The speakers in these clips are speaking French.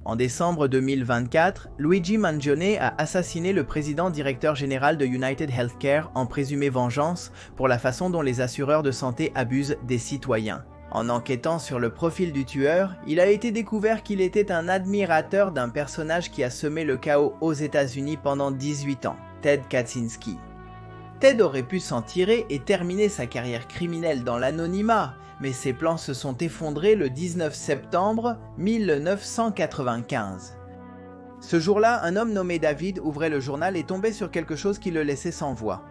En décembre 2024, Luigi Mangione a assassiné le président directeur général de United Healthcare en présumée vengeance pour la façon dont les assureurs de santé abusent des citoyens. En enquêtant sur le profil du tueur, il a été découvert qu'il était un admirateur d'un personnage qui a semé le chaos aux États-Unis pendant 18 ans, Ted Kaczynski. Ted aurait pu s'en tirer et terminer sa carrière criminelle dans l'anonymat, mais ses plans se sont effondrés le 19 septembre 1995. Ce jour-là, un homme nommé David ouvrait le journal et tombait sur quelque chose qui le laissait sans voix.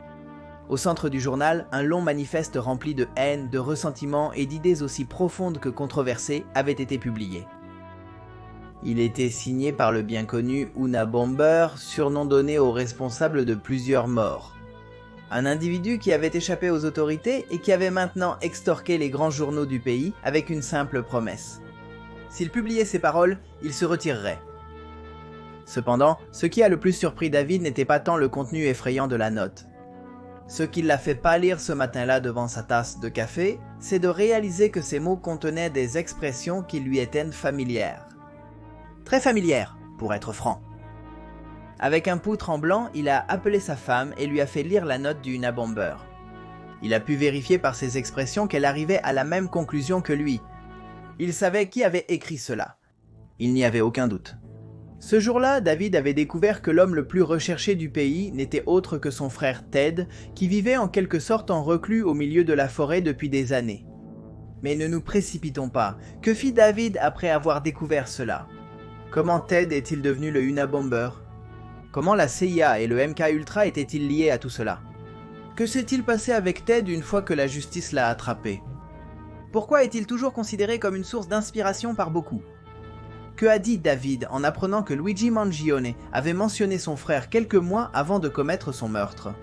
Au centre du journal, un long manifeste rempli de haine, de ressentiment et d'idées aussi profondes que controversées avait été publié. Il était signé par le bien connu Una Bomber, surnom donné au responsable de plusieurs morts. Un individu qui avait échappé aux autorités et qui avait maintenant extorqué les grands journaux du pays avec une simple promesse. S'il publiait ces paroles, il se retirerait. Cependant, ce qui a le plus surpris David n'était pas tant le contenu effrayant de la note. Ce qui l'a fait pâlir ce matin-là devant sa tasse de café, c'est de réaliser que ces mots contenaient des expressions qui lui étaient familières. Très familières, pour être franc. Avec un pouls tremblant, il a appelé sa femme et lui a fait lire la note du Una Bomber. Il a pu vérifier par ses expressions qu'elle arrivait à la même conclusion que lui. Il savait qui avait écrit cela. Il n'y avait aucun doute. Ce jour-là, David avait découvert que l'homme le plus recherché du pays n'était autre que son frère Ted, qui vivait en quelque sorte en reclus au milieu de la forêt depuis des années. Mais ne nous précipitons pas. Que fit David après avoir découvert cela? Comment Ted est-il devenu le Una Bomber? Comment la CIA et le MK-Ultra étaient-ils liés à tout cela? Que s'est-il passé avec Ted une fois que la justice l'a attrapé? Pourquoi est-il toujours considéré comme une source d'inspiration par beaucoup? Que a dit David en apprenant que Luigi Mangione avait mentionné son frère quelques mois avant de commettre son meurtre?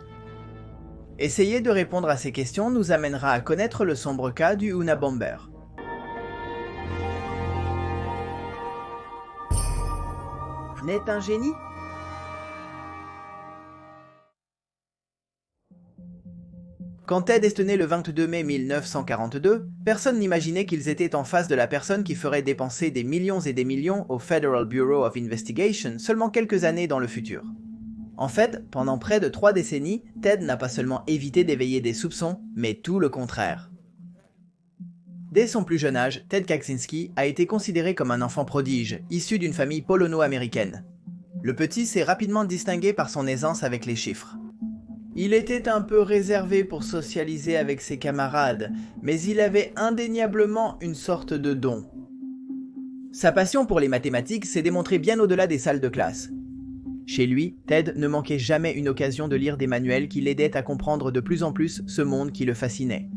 Essayer de répondre à ces questions nous amènera à connaître le sombre cas du Una Bomber. N'est un génie? Quand Ted est né le 22 mai 1942, personne n'imaginait qu'ils étaient en face de la personne qui ferait dépenser des millions et des millions au Federal Bureau of Investigation seulement quelques années dans le futur. En fait, pendant près de 3 décennies, Ted n'a pas seulement évité d'éveiller des soupçons, mais tout le contraire. Dès son plus jeune âge, Ted Kaczynski a été considéré comme un enfant prodige, issu d'une famille polono-américaine. Le petit s'est rapidement distingué par son aisance avec les chiffres. Il était un peu réservé pour socialiser avec ses camarades, mais il avait indéniablement une sorte de don. Sa passion pour les mathématiques s'est démontrée bien au-delà des salles de classe. Chez lui, Ted ne manquait jamais une occasion de lire des manuels qui l'aidaient à comprendre de plus en plus ce monde qui le fascinait.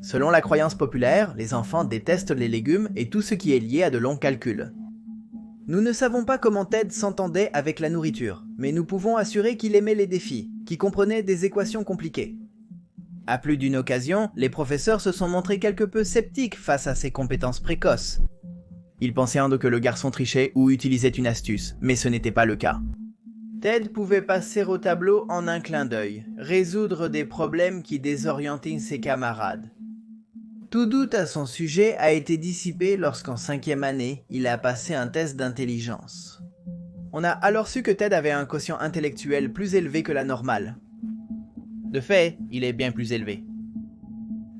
Selon la croyance populaire, les enfants détestent les légumes et tout ce qui est lié à de longs calculs. Nous ne savons pas comment Ted s'entendait avec la nourriture, mais nous pouvons assurer qu'il aimait les défis, qui comprenaient des équations compliquées. À plus d'une occasion, les professeurs se sont montrés quelque peu sceptiques face à ses compétences précoces. Ils pensaient que le garçon trichait ou utilisait une astuce, mais ce n'était pas le cas. Ted pouvait passer au tableau en un clin d'œil, résoudre des problèmes qui désorientaient ses camarades. Tout doute à son sujet a été dissipé lorsqu'en 5e année, il a passé un test d'intelligence. On a alors su que Ted avait un quotient intellectuel plus élevé que la normale. De fait, il est bien plus élevé.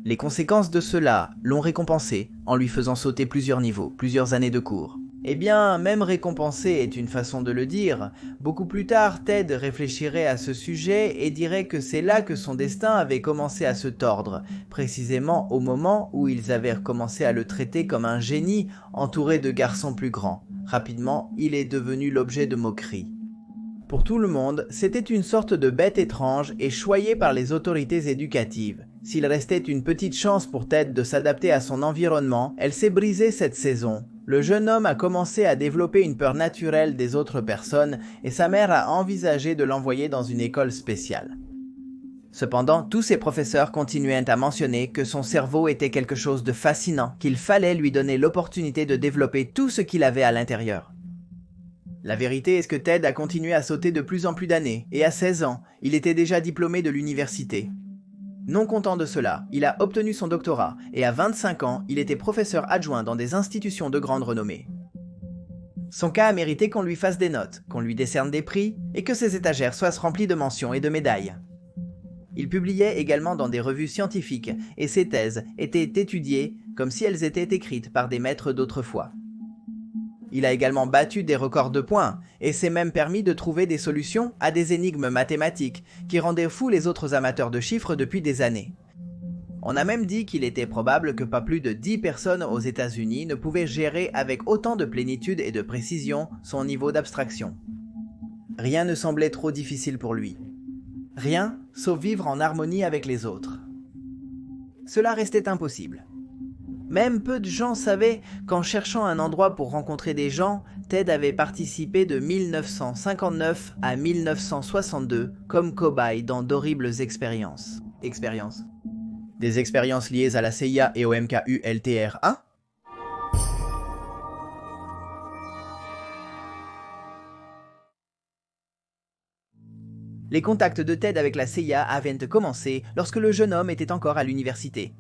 Les conséquences de cela l'ont récompensé en lui faisant sauter plusieurs niveaux, plusieurs années de cours. Eh bien, même récompensé est une façon de le dire. Beaucoup plus tard, Ted réfléchirait à ce sujet et dirait que c'est là que son destin avait commencé à se tordre, précisément au moment où ils avaient commencé à le traiter comme un génie entouré de garçons plus grands. Rapidement, il est devenu l'objet de moqueries. Pour tout le monde, c'était une sorte de bête étrange et choyée par les autorités éducatives. S'il restait une petite chance pour Ted de s'adapter à son environnement, elle s'est brisée cette saison. Le jeune homme a commencé à développer une peur naturelle des autres personnes et sa mère a envisagé de l'envoyer dans une école spéciale. Cependant, tous ses professeurs continuaient à mentionner que son cerveau était quelque chose de fascinant, qu'il fallait lui donner l'opportunité de développer tout ce qu'il avait à l'intérieur. La vérité est que Ted a continué à sauter de plus en plus d'années, et à 16 ans, il était déjà diplômé de l'université. Non content de cela, il a obtenu son doctorat, et à 25 ans, il était professeur adjoint dans des institutions de grande renommée. Son cas a mérité qu'on lui fasse des notes, qu'on lui décerne des prix et que ses étagères soient remplies de mentions et de médailles. Il publiait également dans des revues scientifiques et ses thèses étaient étudiées comme si elles étaient écrites par des maîtres d'autrefois. Il a également battu des records de points et s'est même permis de trouver des solutions à des énigmes mathématiques qui rendaient fous les autres amateurs de chiffres depuis des années. On a même dit qu'il était probable que pas plus de 10 personnes aux États-Unis ne pouvaient gérer avec autant de plénitude et de précision son niveau d'abstraction. Rien ne semblait trop difficile pour lui. Rien, sauf vivre en harmonie avec les autres. Cela restait impossible. Même peu de gens savaient qu'en cherchant un endroit pour rencontrer des gens, Ted avait participé de 1959 à 1962 comme cobaye dans d'horribles expériences. Des expériences liées à la CIA et au MKULTRA? Les contacts de Ted avec la CIA avaient commencé lorsque le jeune homme était encore à l'université.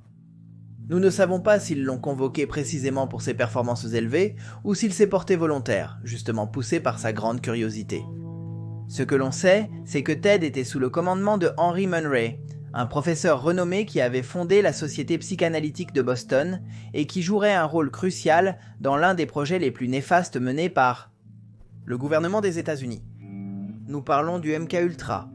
Nous ne savons pas s'ils l'ont convoqué précisément pour ses performances élevées ou s'il s'est porté volontaire, justement poussé par sa grande curiosité. Ce que l'on sait, c'est que Ted était sous le commandement de Henry Munray, un professeur renommé qui avait fondé la Société psychanalytique de Boston et qui jouerait un rôle crucial dans l'un des projets les plus néfastes menés par le gouvernement des États-Unis. Nous parlons du MKUltra.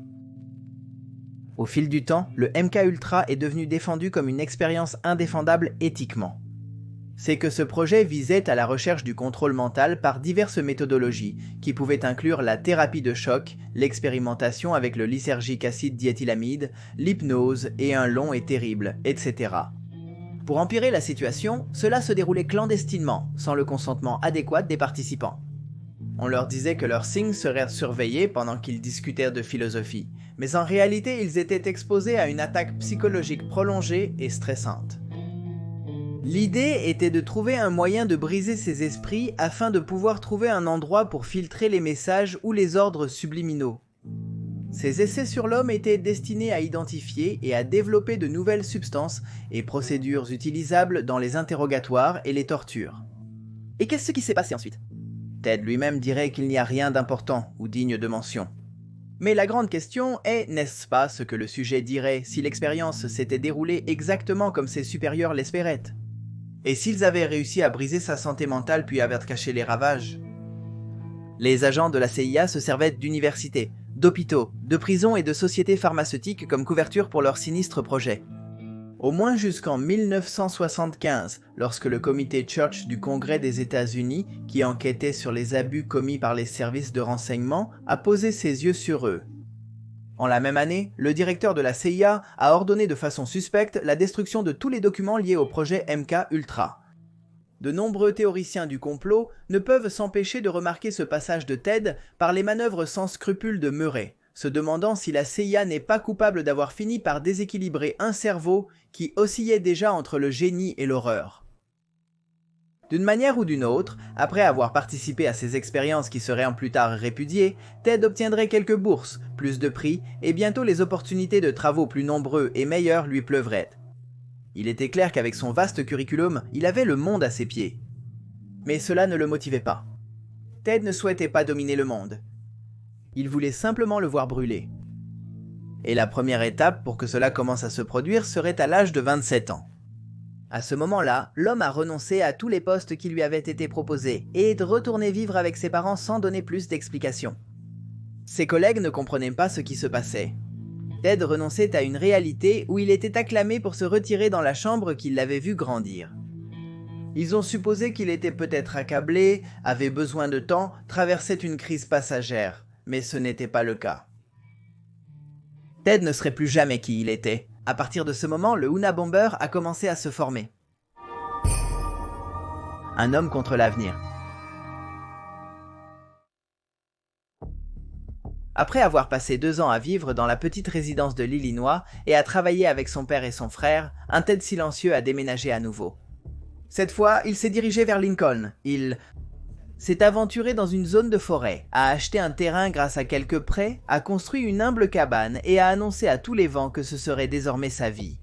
Au fil du temps, le MKUltra est devenu défendu comme une expérience indéfendable éthiquement. C'est que ce projet visait à la recherche du contrôle mental par diverses méthodologies, qui pouvaient inclure la thérapie de choc, l'expérimentation avec le lysergique acide diéthylamide, l'hypnose et un long et terrible, etc. Pour empirer la situation, cela se déroulait clandestinement, sans le consentement adéquat des participants. On leur disait que leurs signes seraient surveillés pendant qu'ils discutaient de philosophie, mais en réalité ils étaient exposés à une attaque psychologique prolongée et stressante. L'idée était de trouver un moyen de briser ces esprits afin de pouvoir trouver un endroit pour filtrer les messages ou les ordres subliminaux. Ces essais sur l'homme étaient destinés à identifier et à développer de nouvelles substances et procédures utilisables dans les interrogatoires et les tortures. Et qu'est-ce qui s'est passé ensuite ? Ted lui-même dirait qu'il n'y a rien d'important ou digne de mention. Mais la grande question est, n'est-ce pas ce que le sujet dirait si l'expérience s'était déroulée exactement comme ses supérieurs l'espéraient ? Et s'ils avaient réussi à briser sa santé mentale puis avaient caché les ravages ? Les agents de la CIA se servaient d'universités, d'hôpitaux, de prisons et de sociétés pharmaceutiques comme couverture pour leurs sinistres projets. Au moins jusqu'en 1975, lorsque le comité Church du Congrès des États-Unis, qui enquêtait sur les abus commis par les services de renseignement, a posé ses yeux sur eux. En la même année, le directeur de la CIA a ordonné de façon suspecte la destruction de tous les documents liés au projet MKUltra. De nombreux théoriciens du complot ne peuvent s'empêcher de remarquer ce passage de Ted par les manœuvres sans scrupules de Murray, se demandant si la CIA n'est pas coupable d'avoir fini par déséquilibrer un cerveau qui oscillait déjà entre le génie et l'horreur. D'une manière ou d'une autre, après avoir participé à ces expériences qui seraient en plus tard répudiées, Ted obtiendrait quelques bourses, plus de prix, et bientôt les opportunités de travaux plus nombreux et meilleurs lui pleuvraient. Il était clair qu'avec son vaste curriculum, il avait le monde à ses pieds. Mais cela ne le motivait pas. Ted ne souhaitait pas dominer le monde. Il voulait simplement le voir brûler. Et la première étape pour que cela commence à se produire serait à l'âge de 27 ans. À ce moment-là, l'homme a renoncé à tous les postes qui lui avaient été proposés et est retourné vivre avec ses parents sans donner plus d'explications. Ses collègues ne comprenaient pas ce qui se passait. Ted renonçait à une réalité où il était acclamé pour se retirer dans la chambre qui l'avait vu grandir. Ils ont supposé qu'il était peut-être accablé, avait besoin de temps, traversait une crise passagère, mais ce n'était pas le cas. Ted ne serait plus jamais qui il était. À partir de ce moment, le Unabomber a commencé à se former. Un homme contre l'avenir. Après avoir passé 2 ans à vivre dans la petite résidence de l'Illinois et à travailler avec son père et son frère, un Ted silencieux a déménagé à nouveau. Cette fois, il s'est dirigé vers Lincoln. Il s'est aventuré dans une zone de forêt, a acheté un terrain grâce à quelques prêts, a construit une humble cabane et a annoncé à tous les vents que ce serait désormais sa vie.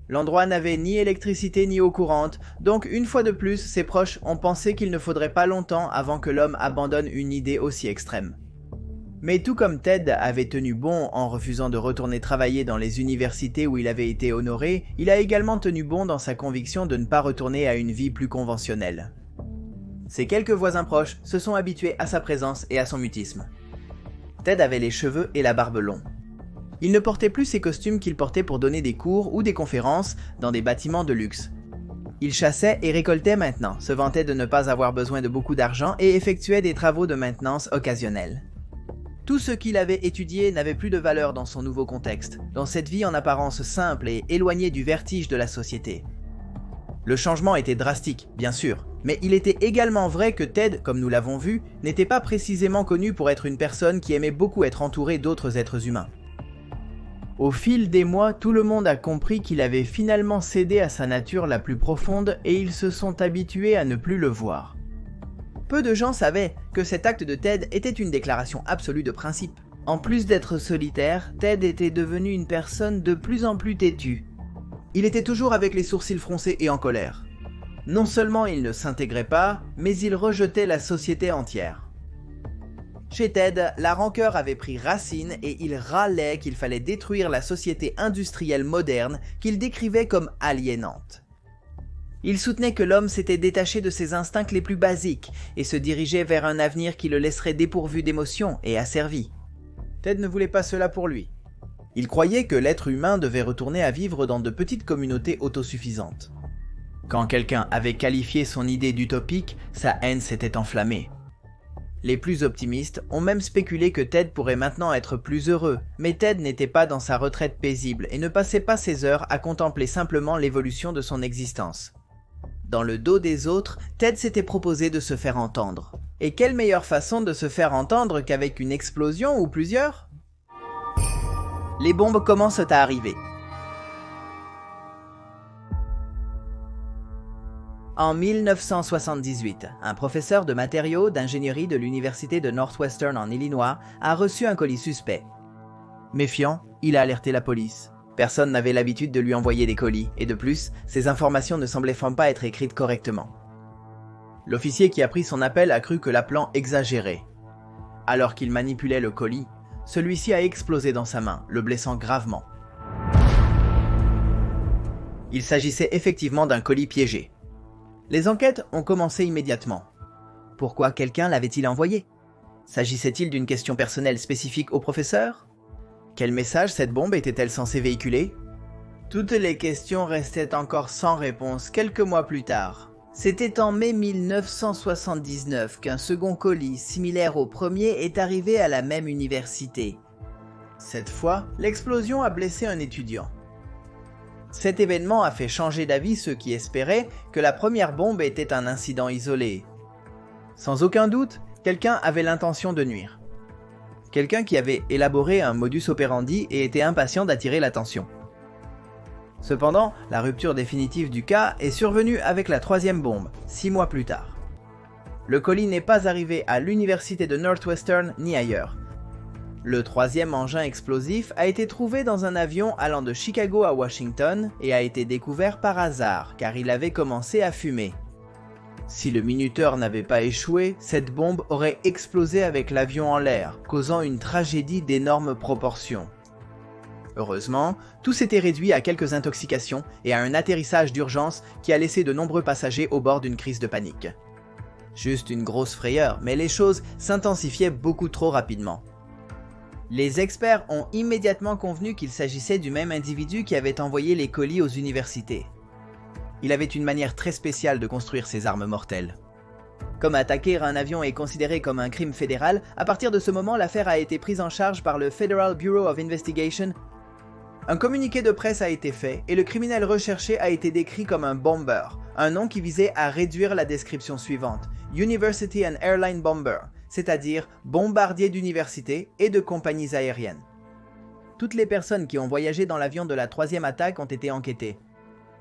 L'endroit n'avait ni électricité ni eau courante, donc une fois de plus, ses proches ont pensé qu'il ne faudrait pas longtemps avant que l'homme abandonne une idée aussi extrême. Mais tout comme Ted avait tenu bon en refusant de retourner travailler dans les universités où il avait été honoré, il a également tenu bon dans sa conviction de ne pas retourner à une vie plus conventionnelle. Ses quelques voisins proches se sont habitués à sa présence et à son mutisme. Ted avait les cheveux et la barbe longs. Il ne portait plus ses costumes qu'il portait pour donner des cours ou des conférences dans des bâtiments de luxe. Il chassait et récoltait maintenant, se vantait de ne pas avoir besoin de beaucoup d'argent et effectuait des travaux de maintenance occasionnels. Tout ce qu'il avait étudié n'avait plus de valeur dans son nouveau contexte, dans cette vie en apparence simple et éloignée du vertige de la société. Le changement était drastique, bien sûr, mais il était également vrai que Ted, comme nous l'avons vu, n'était pas précisément connu pour être une personne qui aimait beaucoup être entourée d'autres êtres humains. Au fil des mois, tout le monde a compris qu'il avait finalement cédé à sa nature la plus profonde et ils se sont habitués à ne plus le voir. Peu de gens savaient que cet acte de Ted était une déclaration absolue de principe. En plus d'être solitaire, Ted était devenu une personne de plus en plus têtue. Il était toujours avec les sourcils froncés et en colère. Non seulement il ne s'intégrait pas, mais il rejetait la société entière. Chez Ted, la rancœur avait pris racine et il râlait qu'il fallait détruire la société industrielle moderne qu'il décrivait comme aliénante. Il soutenait que l'homme s'était détaché de ses instincts les plus basiques et se dirigeait vers un avenir qui le laisserait dépourvu d'émotions et asservi. Ted ne voulait pas cela pour lui. Il croyait que l'être humain devait retourner à vivre dans de petites communautés autosuffisantes. Quand quelqu'un avait qualifié son idée d'utopique, sa haine s'était enflammée. Les plus optimistes ont même spéculé que Ted pourrait maintenant être plus heureux, mais Ted n'était pas dans sa retraite paisible et ne passait pas ses heures à contempler simplement l'évolution de son existence. Dans le dos des autres, Ted s'était proposé de se faire entendre. Et quelle meilleure façon de se faire entendre qu'avec une explosion ou plusieurs ? Les bombes commencent à arriver. En 1978, un professeur de matériaux d'ingénierie de l'université de Northwestern en Illinois a reçu un colis suspect. Méfiant, il a alerté la police. Personne n'avait l'habitude de lui envoyer des colis, et de plus, ces informations ne semblaient pas être écrites correctement. L'officier qui a pris son appel a cru que l'appelant exagérait. Alors qu'il manipulait le colis, celui-ci a explosé dans sa main, le blessant gravement. Il s'agissait effectivement d'un colis piégé. Les enquêtes ont commencé immédiatement. Pourquoi quelqu'un l'avait-il envoyé ? S'agissait-il d'une question personnelle spécifique au professeur ? Quel message cette bombe était-elle censée véhiculer ? Toutes les questions restaient encore sans réponse quelques mois plus tard. C'était en mai 1979 qu'un second colis, similaire au premier, est arrivé à la même université. Cette fois, l'explosion a blessé un étudiant. Cet événement a fait changer d'avis ceux qui espéraient que la première bombe était un incident isolé. Sans aucun doute, quelqu'un avait l'intention de nuire. Quelqu'un qui avait élaboré un modus operandi et était impatient d'attirer l'attention. Cependant, la rupture définitive du cas est survenue avec la troisième bombe, 6 mois plus tard. Le colis n'est pas arrivé à l'université de Northwestern ni ailleurs. Le troisième engin explosif a été trouvé dans un avion allant de Chicago à Washington et a été découvert par hasard car il avait commencé à fumer. Si le minuteur n'avait pas échoué, cette bombe aurait explosé avec l'avion en l'air, causant une tragédie d'énormes proportions. Heureusement, tout s'était réduit à quelques intoxications et à un atterrissage d'urgence qui a laissé de nombreux passagers au bord d'une crise de panique. Juste une grosse frayeur, mais les choses s'intensifiaient beaucoup trop rapidement. Les experts ont immédiatement convenu qu'il s'agissait du même individu qui avait envoyé les colis aux universités. Il avait une manière très spéciale de construire ses armes mortelles. Comme attaquer un avion est considéré comme un crime fédéral, à partir de ce moment l'affaire a été prise en charge par le Federal Bureau of Investigation. Un communiqué de presse a été fait et le criminel recherché a été décrit comme un bomber, un nom qui visait à réduire la description suivante, University and Airline Bomber, c'est-à-dire bombardier d'universités et de compagnies aériennes. Toutes les personnes qui ont voyagé dans l'avion de la troisième attaque ont été enquêtées.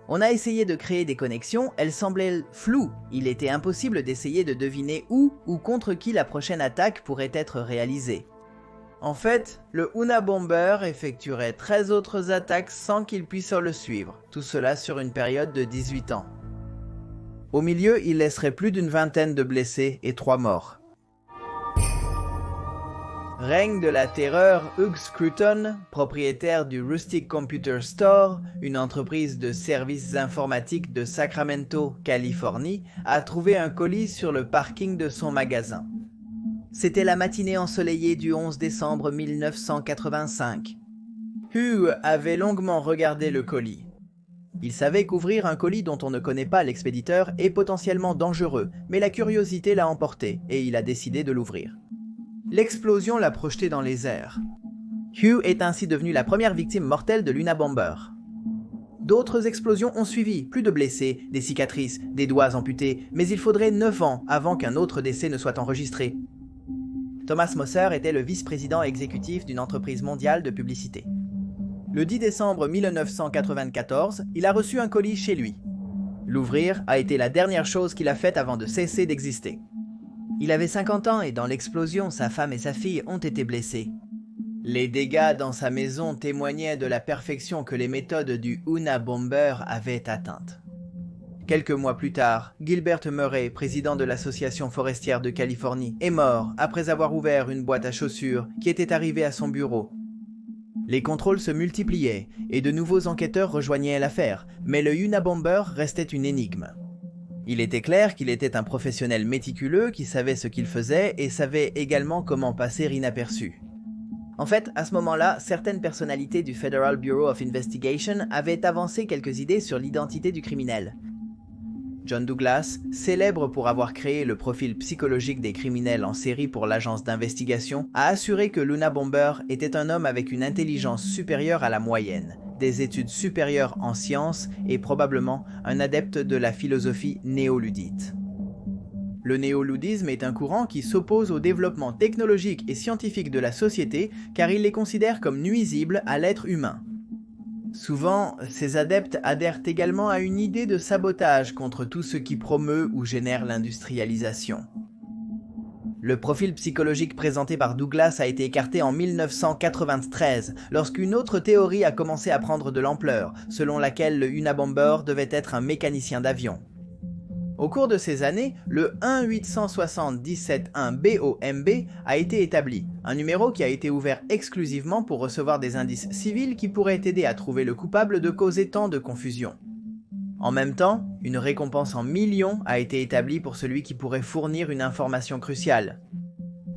On a essayé de créer des connexions, elles semblaient floues, il était impossible d'essayer de deviner où ou contre qui la prochaine attaque pourrait être réalisée. En fait, le Unabomber effectuerait 13 autres attaques sans qu'il puisse le suivre, tout cela sur une période de 18 ans. Au milieu, il laisserait plus d'une vingtaine de blessés et 3 morts. Règne de la terreur, Hugh Scruton, propriétaire du Rustic Computer Store, une entreprise de services informatiques de Sacramento, Californie, a trouvé un colis sur le parking de son magasin. C'était la matinée ensoleillée du 11 décembre 1985. Hugh avait longuement regardé le colis. Il savait qu'ouvrir un colis dont on ne connaît pas l'expéditeur est potentiellement dangereux, mais la curiosité l'a emporté et il a décidé de l'ouvrir. L'explosion l'a projeté dans les airs. Hugh est ainsi devenu la première victime mortelle de l'Unabomber. D'autres explosions ont suivi, plus de blessés, des cicatrices, des doigts amputés, mais il faudrait 9 ans avant qu'un autre décès ne soit enregistré. Thomas Mosser était le vice-président exécutif d'une entreprise mondiale de publicité. Le 10 décembre 1994, il a reçu un colis chez lui. L'ouvrir a été la dernière chose qu'il a faite avant de cesser d'exister. Il avait 50 ans et dans l'explosion, sa femme et sa fille ont été blessées. Les dégâts dans sa maison témoignaient de la perfection que les méthodes du Unabomber avaient atteinte. Quelques mois plus tard, Gilbert Murray, président de l'Association forestière de Californie, est mort après avoir ouvert une boîte à chaussures qui était arrivée à son bureau. Les contrôles se multipliaient et de nouveaux enquêteurs rejoignaient l'affaire, mais le Unabomber restait une énigme. Il était clair qu'il était un professionnel méticuleux qui savait ce qu'il faisait et savait également comment passer inaperçu. En fait, à ce moment-là, certaines personnalités du Federal Bureau of Investigation avaient avancé quelques idées sur l'identité du criminel. John Douglas, célèbre pour avoir créé le profil psychologique des criminels en série pour l'agence d'investigation, a assuré que l'Unabomber était un homme avec une intelligence supérieure à la moyenne, des études supérieures en sciences et probablement un adepte de la philosophie néoludite. Le néoludisme est un courant qui s'oppose au développement technologique et scientifique de la société car il les considère comme nuisibles à l'être humain. Souvent, ces adeptes adhèrent également à une idée de sabotage contre tout ce qui promeut ou génère l'industrialisation. Le profil psychologique présenté par Douglas a été écarté en 1993, lorsqu'une autre théorie a commencé à prendre de l'ampleur, selon laquelle le Unabomber devait être un mécanicien d'avion. Au cours de ces années, le 1-860-171-BOMB a été établi, un numéro qui a été ouvert exclusivement pour recevoir des indices civils qui pourraient aider à trouver le coupable de causer tant de confusion. En même temps, une récompense en millions a été établie pour celui qui pourrait fournir une information cruciale.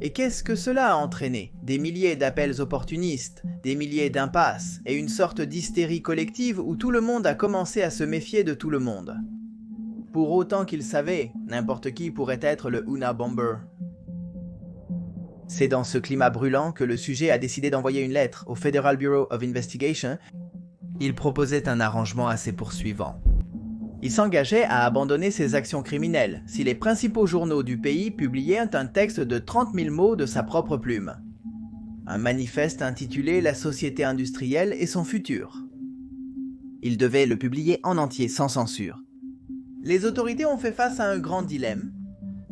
Et qu'est-ce que cela a entraîné? Des milliers d'appels opportunistes, des milliers d'impasses, et une sorte d'hystérie collective où tout le monde a commencé à se méfier de tout le monde. Pour autant qu'il savait, n'importe qui pourrait être le Unabomber. C'est dans ce climat brûlant que le sujet a décidé d'envoyer une lettre au Federal Bureau of Investigation. Il proposait un arrangement à ses poursuivants. Il s'engageait à abandonner ses actions criminelles si les principaux journaux du pays publiaient un texte de 30 000 mots de sa propre plume. Un manifeste intitulé « La société industrielle et son futur ». Il devait le publier en entier sans censure. Les autorités ont fait face à un grand dilemme.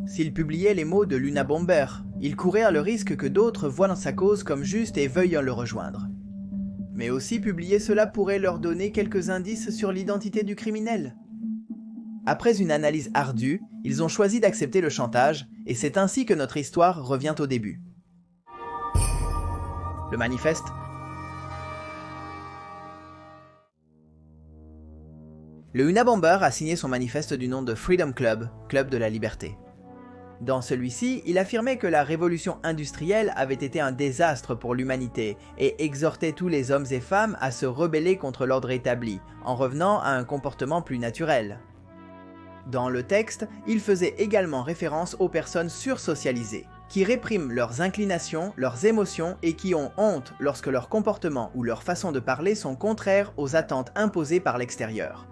S'ils publiaient les mots de l'Unabomber, ils couraient le risque que d'autres voient dans sa cause comme juste et veuillent le rejoindre. Mais aussi publier cela pourrait leur donner quelques indices sur l'identité du criminel. Après une analyse ardue, ils ont choisi d'accepter le chantage, et c'est ainsi que notre histoire revient au début. Le manifeste. Le Unabomber a signé son manifeste du nom de Freedom Club, Club de la Liberté. Dans celui-ci, il affirmait que la révolution industrielle avait été un désastre pour l'humanité et exhortait tous les hommes et femmes à se rebeller contre l'ordre établi, en revenant à un comportement plus naturel. Dans le texte, il faisait également référence aux personnes sursocialisées, qui répriment leurs inclinations, leurs émotions et qui ont honte lorsque leur comportement ou leur façon de parler sont contraires aux attentes imposées par l'extérieur.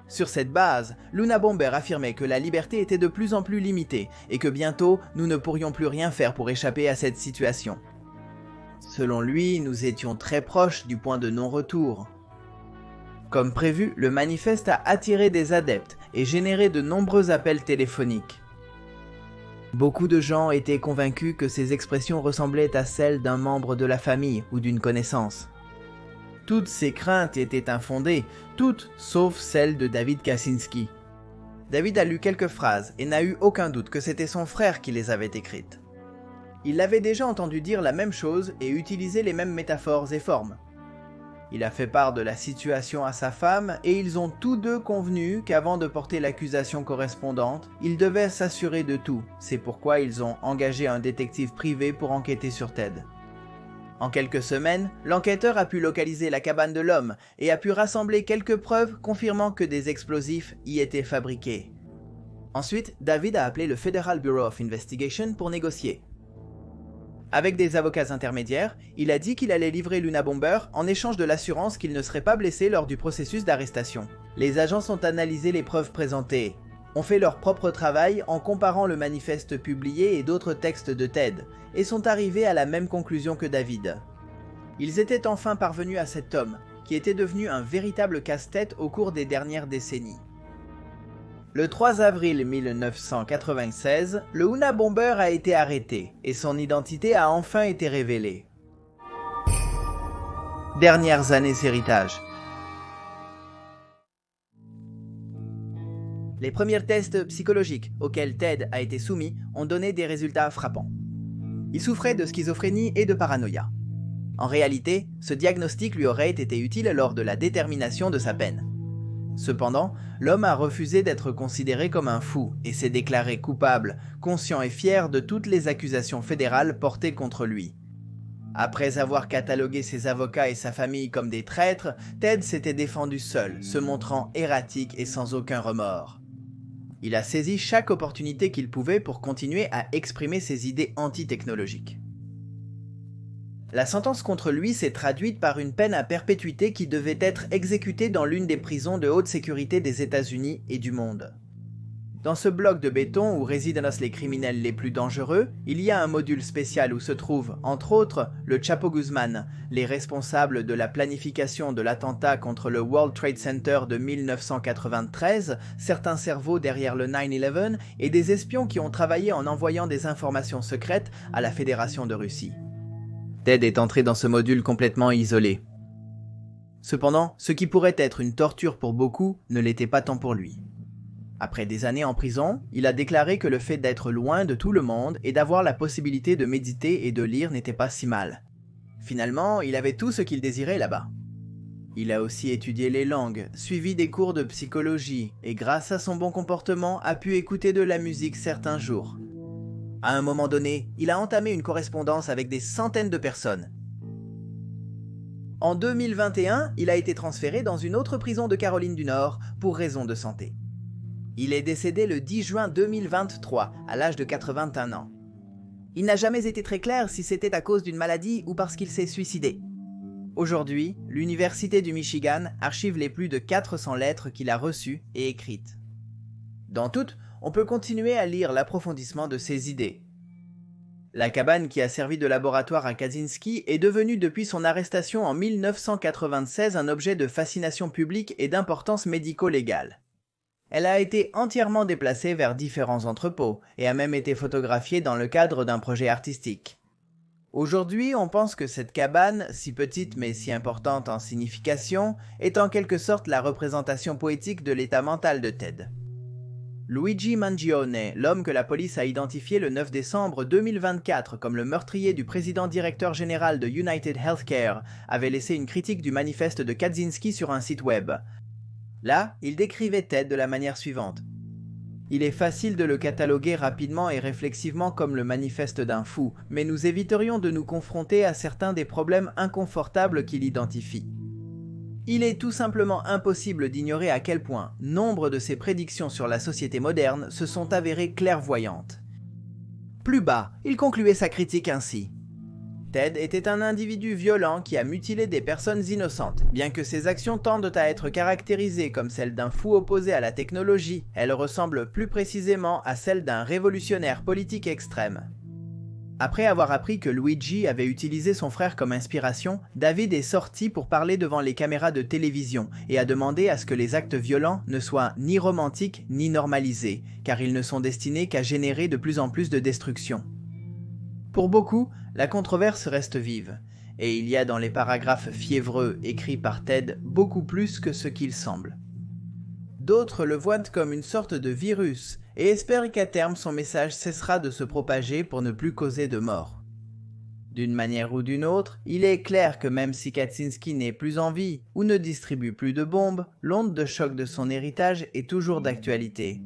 Sur cette base, l'Unabomber affirmait que la liberté était de plus en plus limitée et que bientôt, nous ne pourrions plus rien faire pour échapper à cette situation. Selon lui, nous étions très proches du point de non-retour. Comme prévu, le manifeste a attiré des adeptes et généré de nombreux appels téléphoniques. Beaucoup de gens étaient convaincus que ces expressions ressemblaient à celles d'un membre de la famille ou d'une connaissance. Toutes ces craintes étaient infondées, toutes sauf celle de David Kaczynski. David a lu quelques phrases et n'a eu aucun doute que c'était son frère qui les avait écrites. Il l'avait déjà entendu dire la même chose et utiliser les mêmes métaphores et formes. Il a fait part de la situation à sa femme et ils ont tous deux convenu qu'avant de porter l'accusation correspondante, ils devaient s'assurer de tout. C'est pourquoi ils ont engagé un détective privé pour enquêter sur Ted. En quelques semaines, l'enquêteur a pu localiser la cabane de l'homme et a pu rassembler quelques preuves confirmant que des explosifs y étaient fabriqués. Ensuite, David a appelé le Federal Bureau of Investigation pour négocier. Avec des avocats intermédiaires, il a dit qu'il allait livrer l'Unabomber en échange de l'assurance qu'il ne serait pas blessé lors du processus d'arrestation. Les agents ont analysé les preuves présentées, ont fait leur propre travail en comparant le manifeste publié et d'autres textes de Ted, et sont arrivés à la même conclusion que David. Ils étaient enfin parvenus à cet homme, qui était devenu un véritable casse-tête au cours des dernières décennies. Le 3 avril 1996, le Unabomber a été arrêté et son identité a enfin été révélée. Dernières années héritage. Les premiers tests psychologiques auxquels Ted a été soumis ont donné des résultats frappants. Il souffrait de schizophrénie et de paranoïa. En réalité, ce diagnostic lui aurait été utile lors de la détermination de sa peine. Cependant, l'homme a refusé d'être considéré comme un fou et s'est déclaré coupable, conscient et fier de toutes les accusations fédérales portées contre lui. Après avoir catalogué ses avocats et sa famille comme des traîtres, Ted s'était défendu seul, se montrant erratique et sans aucun remords. Il a saisi chaque opportunité qu'il pouvait pour continuer à exprimer ses idées anti-technologiques. La sentence contre lui s'est traduite par une peine à perpétuité qui devait être exécutée dans l'une des prisons de haute sécurité des États-Unis et du monde. Dans ce bloc de béton où résident les criminels les plus dangereux, il y a un module spécial où se trouvent, entre autres, le Chapo Guzman, les responsables de la planification de l'attentat contre le World Trade Center de 1993, certains cerveaux derrière le 9/11 et des espions qui ont travaillé en envoyant des informations secrètes à la Fédération de Russie. Ted est entré dans ce module complètement isolé. Cependant, ce qui pourrait être une torture pour beaucoup ne l'était pas tant pour lui. Après des années en prison, il a déclaré que le fait d'être loin de tout le monde et d'avoir la possibilité de méditer et de lire n'était pas si mal. Finalement, il avait tout ce qu'il désirait là-bas. Il a aussi étudié les langues, suivi des cours de psychologie et grâce à son bon comportement a pu écouter de la musique certains jours. À un moment donné, il a entamé une correspondance avec des centaines de personnes. En 2021, il a été transféré dans une autre prison de Caroline du Nord pour raison de santé. Il est décédé le 10 juin 2023, à l'âge de 81 ans. Il n'a jamais été très clair si c'était à cause d'une maladie ou parce qu'il s'est suicidé. Aujourd'hui, l'Université du Michigan archive les plus de 400 lettres qu'il a reçues et écrites. Dans toutes, on peut continuer à lire l'approfondissement de ses idées. La cabane qui a servi de laboratoire à Kaczynski est devenue depuis son arrestation en 1996 un objet de fascination publique et d'importance médico-légale. Elle a été entièrement déplacée vers différents entrepôts et a même été photographiée dans le cadre d'un projet artistique. Aujourd'hui, on pense que cette cabane, si petite mais si importante en signification, est en quelque sorte la représentation poétique de l'état mental de Ted. Luigi Mangione, l'homme que la police a identifié le 9 décembre 2024 comme le meurtrier du président-directeur général de United Healthcare, avait laissé une critique du manifeste de Kaczynski sur un site web. Là, il décrivait Ted de la manière suivante. Il est facile de le cataloguer rapidement et réflexivement comme le manifeste d'un fou, mais nous éviterions de nous confronter à certains des problèmes inconfortables qu'il identifie. Il est tout simplement impossible d'ignorer à quel point nombre de ses prédictions sur la société moderne se sont avérées clairvoyantes. Plus bas, il concluait sa critique ainsi. Ted était un individu violent qui a mutilé des personnes innocentes. Bien que ses actions tendent à être caractérisées comme celles d'un fou opposé à la technologie, elles ressemblent plus précisément à celles d'un révolutionnaire politique extrême. Après avoir appris que Luigi avait utilisé son frère comme inspiration, David est sorti pour parler devant les caméras de télévision et a demandé à ce que les actes violents ne soient ni romantiques ni normalisés, car ils ne sont destinés qu'à générer de plus en plus de destruction. Pour beaucoup, la controverse reste vive, et il y a dans les paragraphes fiévreux écrits par Ted beaucoup plus que ce qu'il semble. D'autres le voient comme une sorte de virus et espèrent qu'à terme son message cessera de se propager pour ne plus causer de mort. D'une manière ou d'une autre, il est clair que même si Kaczynski n'est plus en vie ou ne distribue plus de bombes, l'onde de choc de son héritage est toujours d'actualité.